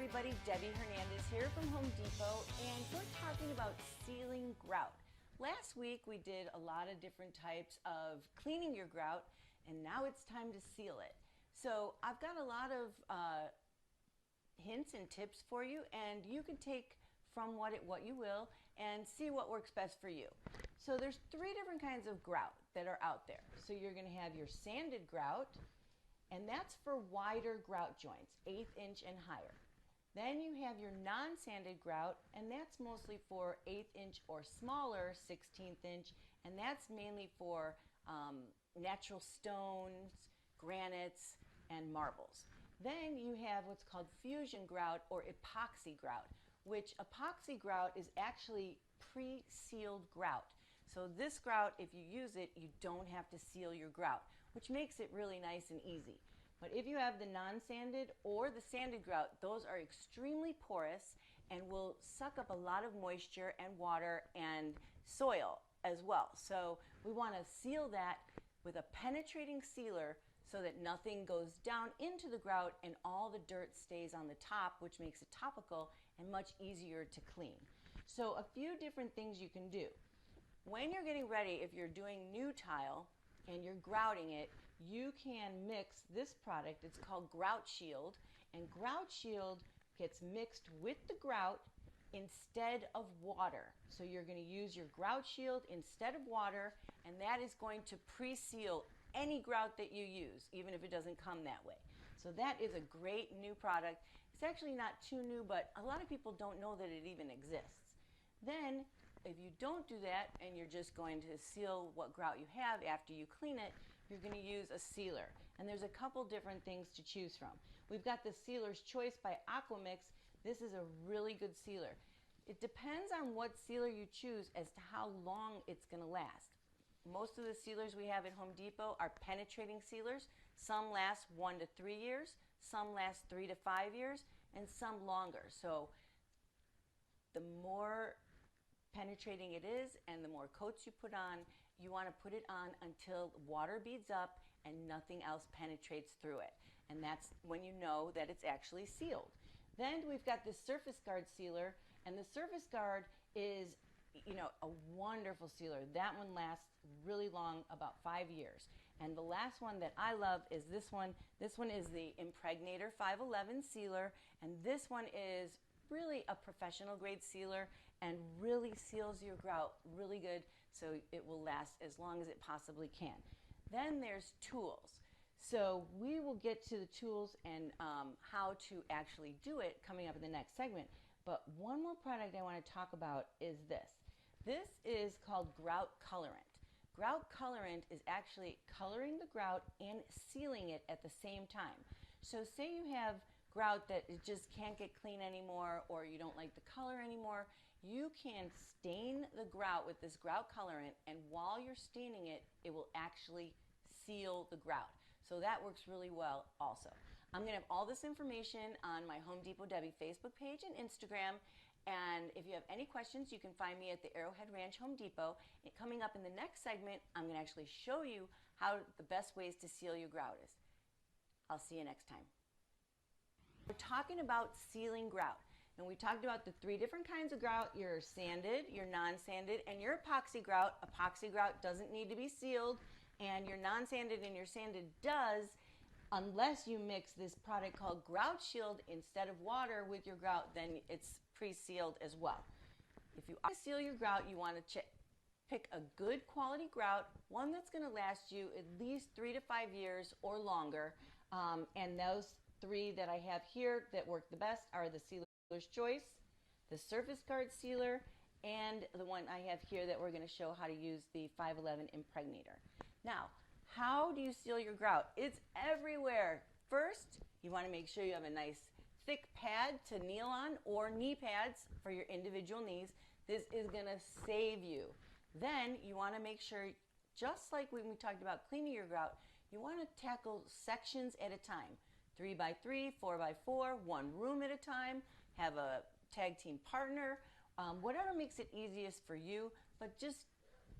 everybody, Debbie Hernandez here from Home Depot, and we're talking about sealing grout. Last week we did a lot of different types of cleaning your grout, and now it's time to seal it. So I've got a lot of hints and tips for you, and you can take from what you will and see what works best for you. So there's 3 different kinds of grout that are out there. So you're going to have your sanded grout, and that's for wider grout joints, 1/8 inch and higher. Then you have your non-sanded grout, and that's mostly for 1/8 inch or smaller, 1/16 inch, and that's mainly for natural stones, granites, and marbles. Then you have what's called fusion grout or epoxy grout, which epoxy grout is actually pre-sealed grout. So this grout, if you use it, you don't have to seal your grout, which makes it really nice and easy. But if you have the non-sanded or the sanded grout, those are extremely porous and will suck up a lot of moisture and water and soil as well. So we want to seal that with a penetrating sealer so that nothing goes down into the grout and all the dirt stays on the top, which makes it topical and much easier to clean. So a few different things you can do. When you're getting ready, if you're doing new tile and you're grouting it, you can mix this product. It's called Grout Shield, and Grout Shield gets mixed with the grout instead of water. So you're going to use your Grout Shield instead of water, and that is going to pre-seal any grout that you use, even if it doesn't come that way. So that is a great new product. It's actually not too new, but a lot of people don't know that it even exists. Then if you don't do that and you're just going to seal what grout you have after you clean it, you're going to use a sealer. And there's a couple different things to choose from. We've got the Sealer's Choice by Aquamix. This is a really good sealer. It depends on what sealer you choose as to how long it's going to last. Most of the sealers we have at Home Depot are penetrating sealers. Some last 1 to 3 years, some last 3 to 5 years, and some longer. So the more penetrating it is and the more coats you put on, you want to put it on until water beads up and nothing else penetrates through it. And that's when you know that it's actually sealed. Then we've got this Surface Guard sealer, and the Surface Guard is a wonderful sealer. That one lasts really long, about 5 years. And the last one that I love is this one. This one is the Impregnator 511 sealer, and this one is really a professional grade sealer and really seals your grout really good, so it will last as long as it possibly can. Then there's tools. So we will get to the tools and how to actually do it coming up in the next segment. But one more product I want to talk about is this. This is called Grout Colorant. Grout Colorant is actually coloring the grout and sealing it at the same time. So say you have grout that it just can't get clean anymore, or you don't like the color anymore, you can stain the grout with this Grout Colorant, and while you're staining it, it will actually seal the grout. So that works really well also. I'm going to have all this information on my Home Depot Debbie Facebook page and Instagram, and if you have any questions, you can find me at the Arrowhead Ranch Home Depot. And coming up in the next segment, I'm going to actually show you how the best ways to seal your grout is. I'll see you next time. We're talking about sealing grout, and we talked about the 3 different kinds of grout: your sanded, your non-sanded, and your epoxy grout. Epoxy grout doesn't need to be sealed, and your non-sanded and your sanded does, unless you mix this product called Grout Shield instead of water with your grout, then it's pre-sealed as well. If you want to seal your grout, you want to pick a good quality grout, one that's going to last you at least 3 to 5 years or longer, and those 3 that I have here that work the best are the Sealer's Choice, the Surface Guard sealer, and the one I have here that we're going to show how to use, the 511 Impregnator. Now, how do you seal your grout? It's everywhere. First, you want to make sure you have a nice thick pad to kneel on, or knee pads for your individual knees. This is going to save you. Then you want to make sure, just like when we talked about cleaning your grout, you want to tackle sections at a time. 3 by 3, 4 by 4, one room at a time. Have a tag team partner, whatever makes it easiest for you, but just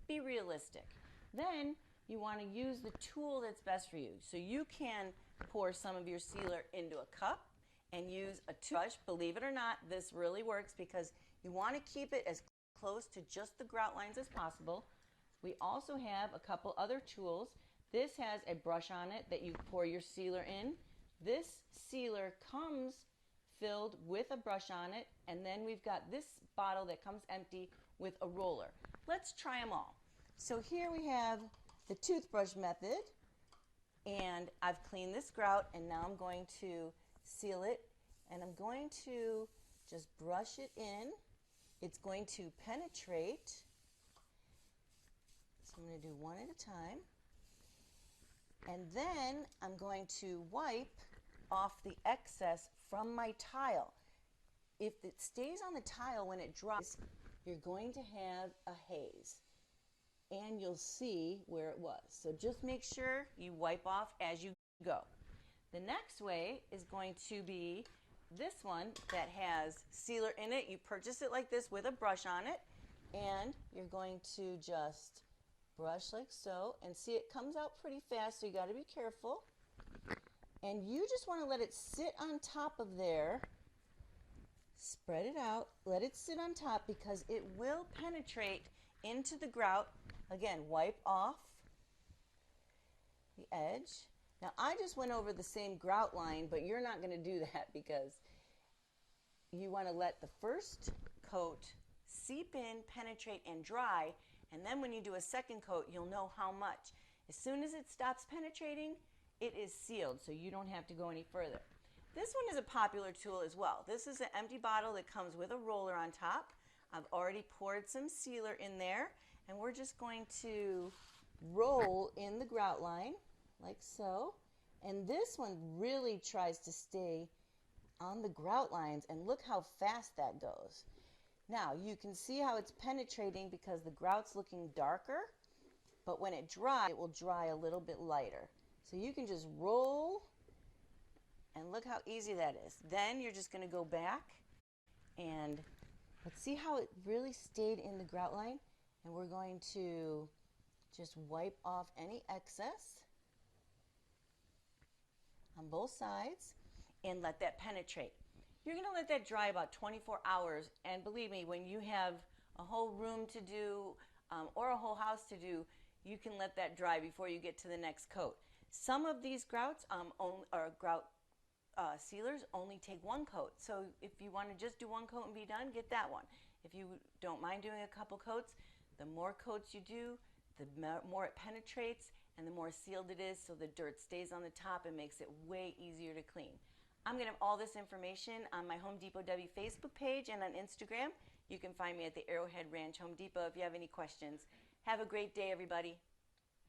be realistic. Then you want to use the tool that's best for you. So you can pour some of your sealer into a cup and use a toothbrush. Believe it or not, this really works because you want to keep it as close to just the grout lines as possible. We also have a couple other tools. This has a brush on it that you pour your sealer in. This sealer comes filled with a brush on it, and then we've got this bottle that comes empty with a roller. Let's try them all. So here we have the toothbrush method, and I've cleaned this grout, and now I'm going to seal it, and I'm going to just brush it in. It's going to penetrate, so I'm going to do one at a time, and then I'm going to wipe off the excess from my tile. If it stays on the tile when it dries, you're going to have a haze, and you'll see where it was. So just make sure you wipe off as you go. The next way is going to be this one that has sealer in it. You purchase it like this with a brush on it, and you're going to just brush like so, and see it comes out pretty fast, so you got to be careful. And you just want to let it sit on top of there. Spread it out, let it sit on top because it will penetrate into the grout. Again, wipe off the edge. Now I just went over the same grout line, but you're not going to do that because you want to let the first coat seep in, penetrate, and dry, and then when you do a second coat, you'll know how much. As soon as it stops penetrating, it is sealed, so you don't have to go any further. This one is a popular tool as well. This is an empty bottle that comes with a roller on top. I've already poured some sealer in there, and we're just going to roll in the grout line like so. And this one really tries to stay on the grout lines, and look how fast that goes. Now you can see how it's penetrating because the grout's looking darker, but when it dries, it will dry a little bit lighter. So you can just roll, and look how easy that is. Then you're just going to go back, and let's see how it really stayed in the grout line. And we're going to just wipe off any excess on both sides and let that penetrate. You're going to let that dry about 24 hours, and believe me, when you have a whole room to do or a whole house to do, you can let that dry before you get to the next coat. Some of these grouts sealers only take one coat, so if you want to just do one coat and be done, get that one. If you don't mind doing a couple coats, the more coats you do, the more it penetrates and the more sealed it is, so the dirt stays on the top and makes it way easier to clean. I'm going to have all this information on my Home Depot Debbie Facebook page and on Instagram. You can find me at the Arrowhead Ranch Home Depot if you have any questions. Have a great day, everybody.